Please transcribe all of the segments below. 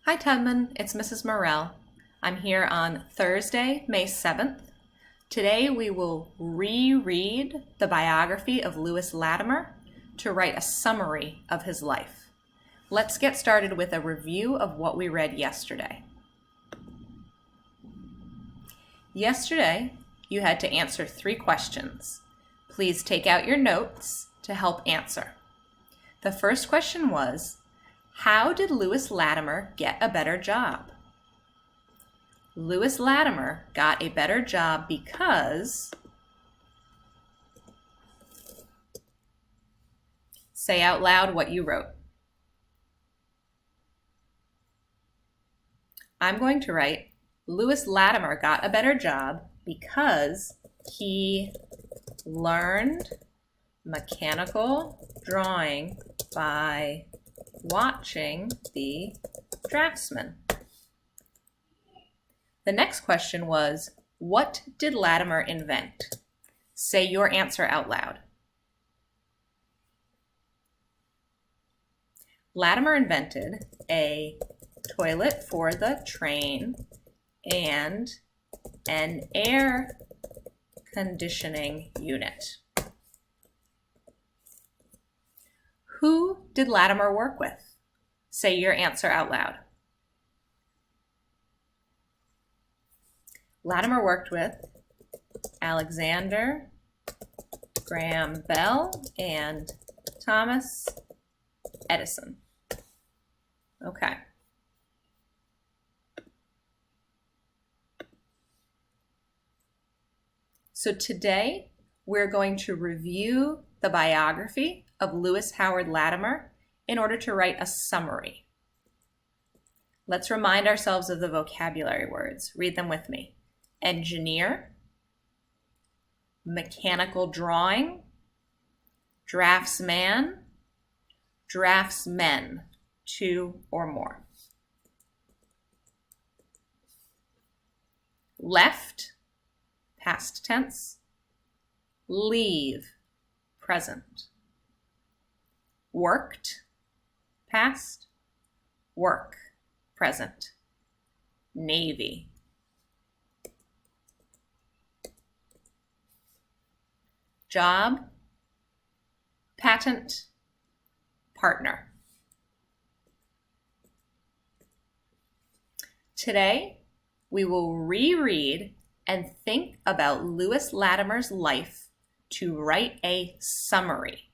Hi Tubman, it's Mrs. Morell. I'm here on Thursday, May 7th. Today we will reread the biography of Lewis Latimer to write a summary of his life. Let's get started with a review of what we read yesterday. Yesterday, you had to answer 3 questions. Please take out your notes to help answer. The first question was, how did Lewis Latimer get a better job? Lewis Latimer got a better job because... Say out loud what you wrote. I'm going to write, Lewis Latimer got a better job because he learned mechanical drawing by watching the draftsman. The next question was, what did Latimer invent? Say your answer out loud. Latimer invented a toilet for the train and an air conditioning unit. Who did Latimer work with? Say your answer out loud. Latimer worked with Alexander Graham Bell and Thomas Edison. Okay. So today we're going to review the biography of Lewis Howard Latimer in order to write a summary. Let's remind ourselves of the vocabulary words. Read them with me. Engineer, mechanical drawing, draftsman, draftsmen, 2 or more. Left, past tense. Leave, present. Worked, past. Work, present. Navy. Job, patent, partner. Today, we will reread and think about Lewis Latimer's life to write a summary.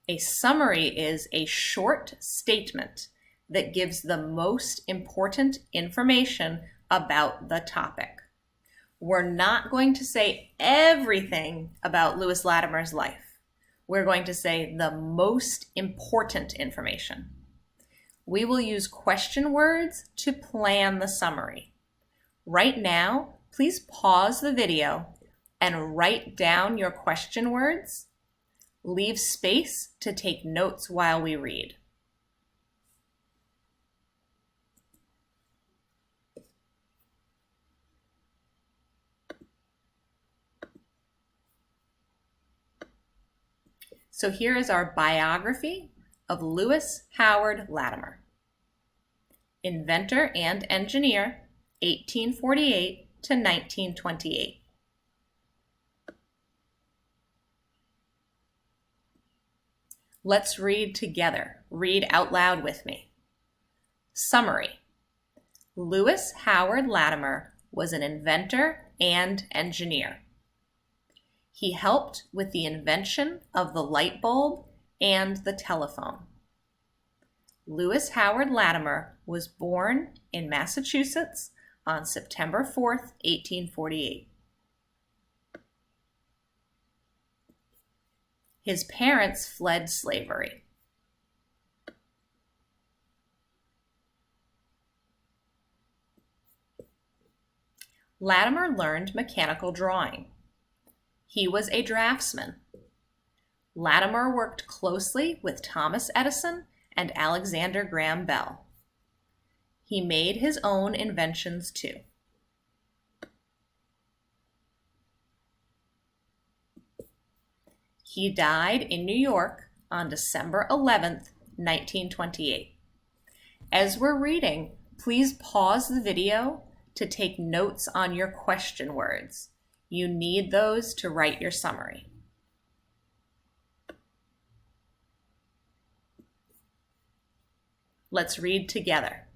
A summary is a short statement that gives the most important information about the topic. We're not going to say everything about Lewis Latimer's life. We're going to say the most important information. We will use question words to plan the summary. Right now, please pause the video and write down your question words. Leave space to take notes while we read. So here is our biography of Lewis Howard Latimer. Inventor and engineer, 1848 to 1928. Let's read together. Read out loud with me. Summary. Lewis Howard Latimer was an inventor and engineer. He helped with the invention of the light bulb and the telephone. Lewis Howard Latimer was born in Massachusetts on September 4th, 1848. His parents fled slavery. Latimer learned mechanical drawing. He was a draftsman. Latimer worked closely with Thomas Edison and Alexander Graham Bell. He made his own inventions too. He died in New York on December 11th, 1928. As we're reading, please pause the video to take notes on your question words. You need those to write your summary. Let's read together.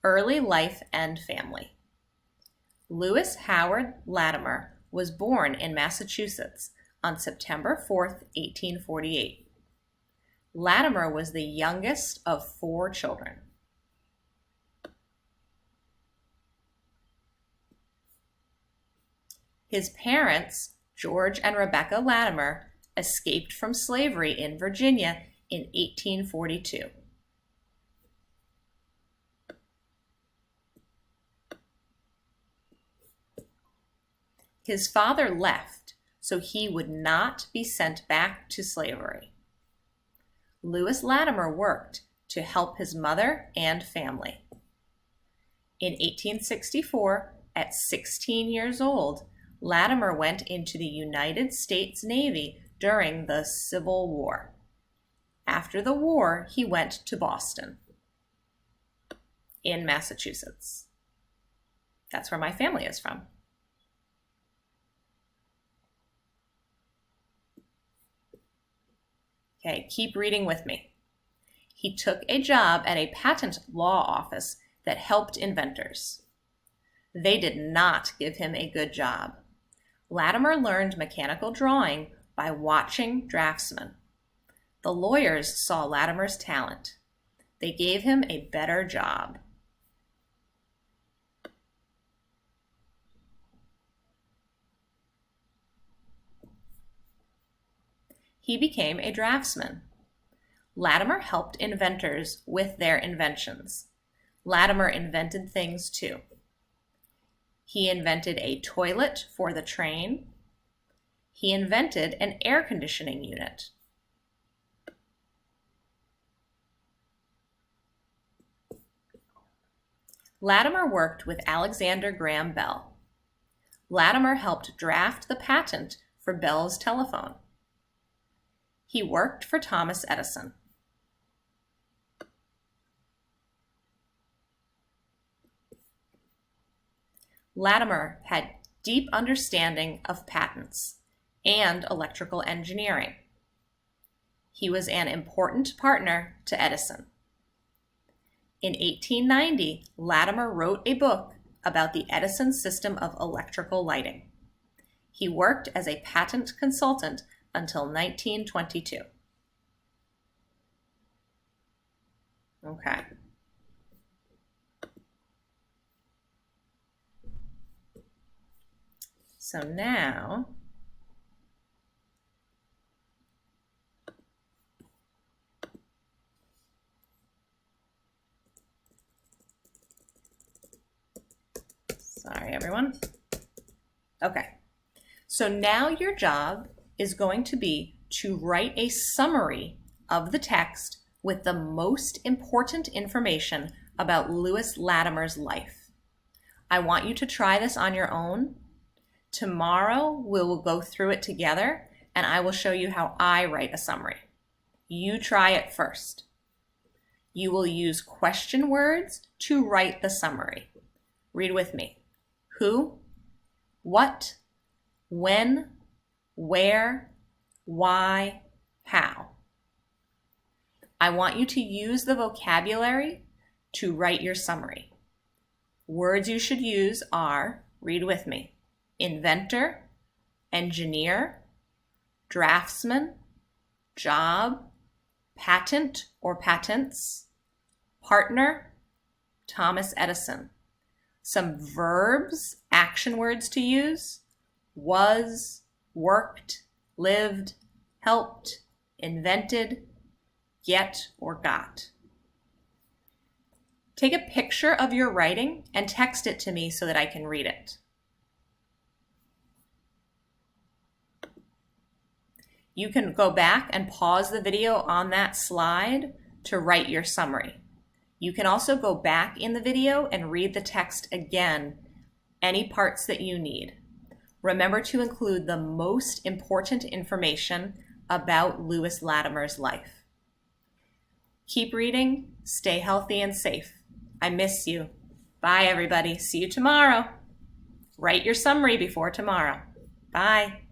Early life and family. Lewis Howard Latimer was born in Massachusetts on September 4th, 1848. Latimer was the youngest of 4 children. His parents, George and Rebecca Latimer, escaped from slavery in Virginia in 1842. His father left so he would not be sent back to slavery. Lewis Latimer worked to help his mother and family. In 1864, at 16 years old, Latimer went into the United States Navy during the Civil War. After the war, he went to Boston, in Massachusetts. That's where my family is from. Okay, keep reading with me. He took a job at a patent law office that helped inventors. They did not give him a good job. Latimer learned mechanical drawing by watching draftsmen. The lawyers saw Latimer's talent. They gave him a better job. He became a draftsman. Latimer helped inventors with their inventions. Latimer invented things too. He invented a toilet for the train. He invented an air conditioning unit. Latimer worked with Alexander Graham Bell. Latimer helped draft the patent for Bell's telephone. He worked for Thomas Edison. Latimer had deep understanding of patents and electrical engineering. He was an important partner to Edison. In 1890, Latimer wrote a book about the Edison system of electrical lighting. He worked as a patent consultant until 1922. Okay. So now, sorry everyone. Okay. So now your job is going to be to write a summary of the text with the most important information about Lewis Latimer's life. I want you to try this on your own. Tomorrow we will go through it together and I will show you how I write a summary. You try it first. You will use question words to write the summary. Read with me. Who, what, when, where, why, how. I want you to use the vocabulary to write your summary. Words you should use are, read with me, inventor, engineer, draftsman, job, patent or patents, partner, Thomas Edison. Some verbs, action words to use, was, worked, lived, helped, invented, get or got. Take a picture of your writing and text it to me so that I can read it. You can go back and pause the video on that slide to write your summary. You can also go back in the video and read the text again, any parts that you need. Remember to include the most important information about Lewis Latimer's life. Keep reading, stay healthy and safe. I miss you. Bye, everybody. See you tomorrow. Write your summary before tomorrow. Bye.